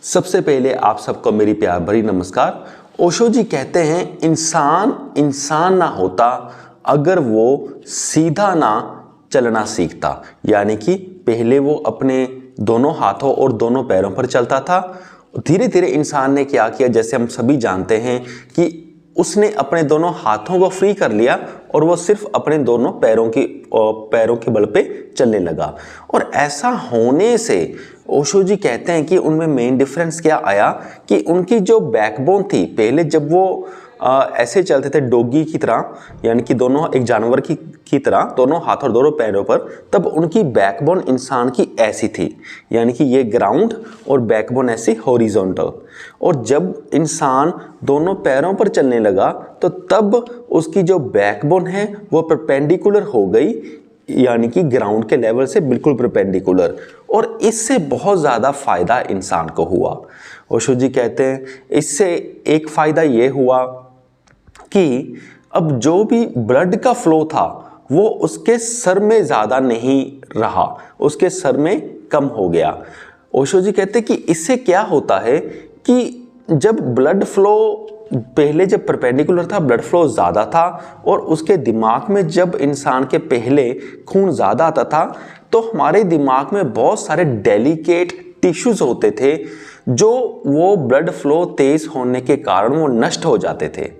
सबसे पहले आप सबको मेरी प्यार भरी नमस्कार। ओशो जी कहते हैं इंसान इंसान ना होता अगर वो सीधा ना चलना सीखता। यानी कि पहले वो अपने दोनों हाथों और दोनों पैरों पर चलता था। धीरे धीरे इंसान ने क्या किया, जैसे हम सभी जानते हैं कि उसने अपने दोनों हाथों को फ्री कर लिया और वो सिर्फ अपने दोनों पैरों के बल पे चलने लगा। और ऐसा होने से ओशो जी कहते हैं कि उनमें मेन डिफरेंस क्या आया कि उनकी जो बैकबोन थी, पहले जब वो ऐसे चलते थे डॉगी की तरह, यानी कि दोनों एक जानवर की तरह दोनों हाथ और दोनों पैरों पर, तब उनकी बैकबोन इंसान की ऐसी थी, यानी कि ये ग्राउंड और बैकबोन ऐसी हॉरिजॉन्टल। और जब इंसान दोनों पैरों पर चलने लगा तो तब उसकी जो बैकबोन है वो परपेंडिकुलर हो गई, यानी कि ग्राउंड के लेवल से बिल्कुल परपेंडिकुलर। और इससे बहुत ज़्यादा फायदा इंसान को हुआ। ओशो जी कहते हैं इससे एक फ़ायदा ये हुआ कि अब जो भी ब्लड का फ्लो था वो उसके सर में ज़्यादा नहीं रहा, उसके सर में कम हो गया। ओशो जी कहते हैं कि इससे क्या होता है कि जब ब्लड फ्लो पहले जब परपेंडिकुलर था, ब्लड फ्लो ज़्यादा था और उसके दिमाग में जब इंसान के पहले खून ज़्यादा आता था तो हमारे दिमाग में बहुत सारे डेलिकेट टिश्यूज़ होते थे जो वो ब्लड फ्लो तेज़ होने के कारण वो नष्ट हो जाते थे।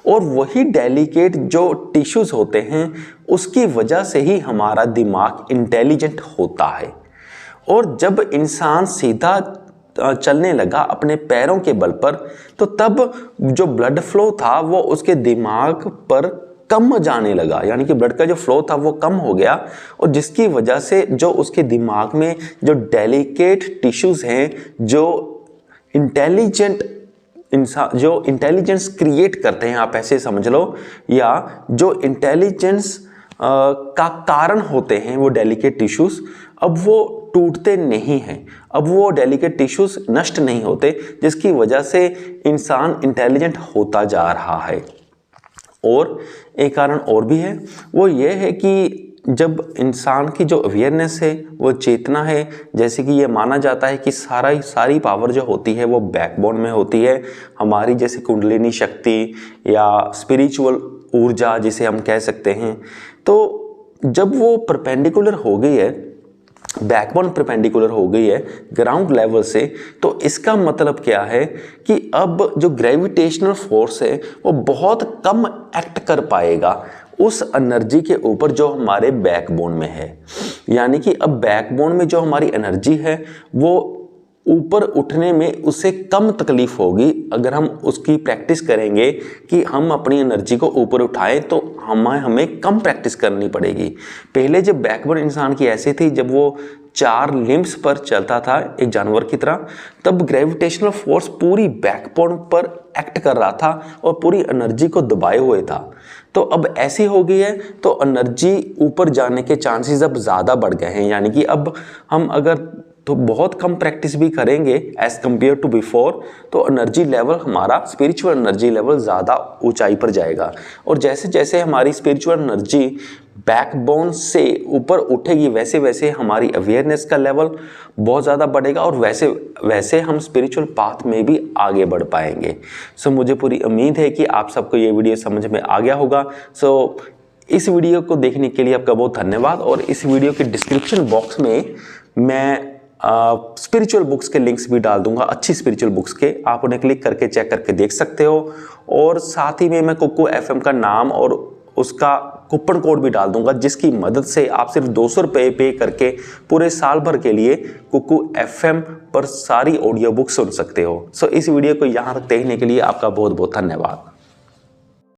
और वही डेलिकेट जो टिश्यूज़ होते हैं उसकी वजह से ही हमारा दिमाग इंटेलिजेंट होता है। और जब इंसान सीधा चलने लगा अपने पैरों के बल पर तो तब जो ब्लड फ्लो था वो उसके दिमाग पर कम जाने लगा, यानी कि ब्लड का जो फ्लो था वो कम हो गया। और जिसकी वजह से जो उसके दिमाग में जो डेलिकेट टिश्यूज़ हैं, जो इंटेलिजेंस क्रिएट करते हैं, आप ऐसे समझ लो, या जो इंटेलिजेंस का कारण होते हैं वो डेलिकेट टिश्यूज़, अब वो टूटते नहीं हैं, अब वो डेलिकेट टिश्यूज़ नष्ट नहीं होते, जिसकी वजह से इंसान इंटेलिजेंट होता जा रहा है। और एक कारण और भी है, वो ये है कि जब इंसान की जो अवेयरनेस है, वो चेतना है, जैसे कि ये माना जाता है कि सारी पावर जो होती है वो बैकबोन में होती है हमारी, जैसे कुंडलिनी शक्ति या स्पिरिचुअल ऊर्जा जिसे हम कह सकते हैं। तो जब वो परपेंडिकुलर हो गई है, बैकबोन परपेंडिकुलर हो गई है ग्राउंड लेवल से, तो इसका मतलब क्या है कि अब जो ग्रेविटेशनल फोर्स है वो बहुत कम एक्ट कर पाएगा उस एनर्जी के ऊपर जो हमारे बैकबोन में है। यानी कि अब बैकबोन में जो हमारी एनर्जी है वो ऊपर उठने में उसे कम तकलीफ होगी अगर हम उसकी प्रैक्टिस करेंगे कि हम अपनी एनर्जी को ऊपर उठाएं, तो हमें कम प्रैक्टिस करनी पड़ेगी। पहले जब बैकबोन इंसान की ऐसी थी, जब वो 4 लिम्ब्स पर चलता था एक जानवर की तरह, तब ग्रेविटेशनल फोर्स पूरी बैकबोन पर एक्ट कर रहा था और पूरी एनर्जी को दबाए हुए था। तो अब ऐसी हो गई है तो एनर्जी ऊपर जाने के चांसेस अब ज़्यादा बढ़ गए हैं। यानी कि अब हम अगर तो बहुत कम प्रैक्टिस भी करेंगे एज कम्पेयर टू बिफोर, तो एनर्जी लेवल हमारा स्पिरिचुअल एनर्जी लेवल ज़्यादा ऊंचाई पर जाएगा। और जैसे जैसे हमारी स्पिरिचुअल एनर्जी बैकबोन से ऊपर उठेगी वैसे वैसे हमारी अवेयरनेस का लेवल बहुत ज़्यादा बढ़ेगा और वैसे वैसे हम स्पिरिचुअल पाथ में भी आगे बढ़ पाएंगे। सो मुझे पूरी उम्मीद है कि आप सबको ये वीडियो समझ में आ गया होगा। सो इस वीडियो को देखने के लिए आपका बहुत धन्यवाद। और इस वीडियो के डिस्क्रिप्शन बॉक्स में मैं स्पिरिचुअल बुक्स के लिंक्स भी डाल दूंगा, अच्छी स्पिरिचुअल बुक्स के, आप उन्हें क्लिक करके चेक करके देख सकते हो। और साथ ही में मैं कुकू एफएम का नाम और उसका कूपन कोड भी डाल दूंगा, जिसकी मदद से आप सिर्फ 200 रुपये पे करके पूरे साल भर के लिए कुकू एफएम पर सारी ऑडियो बुक सुन सकते हो। सो इस वीडियो को यहाँ तक देखने के लिए आपका बहुत बहुत धन्यवाद।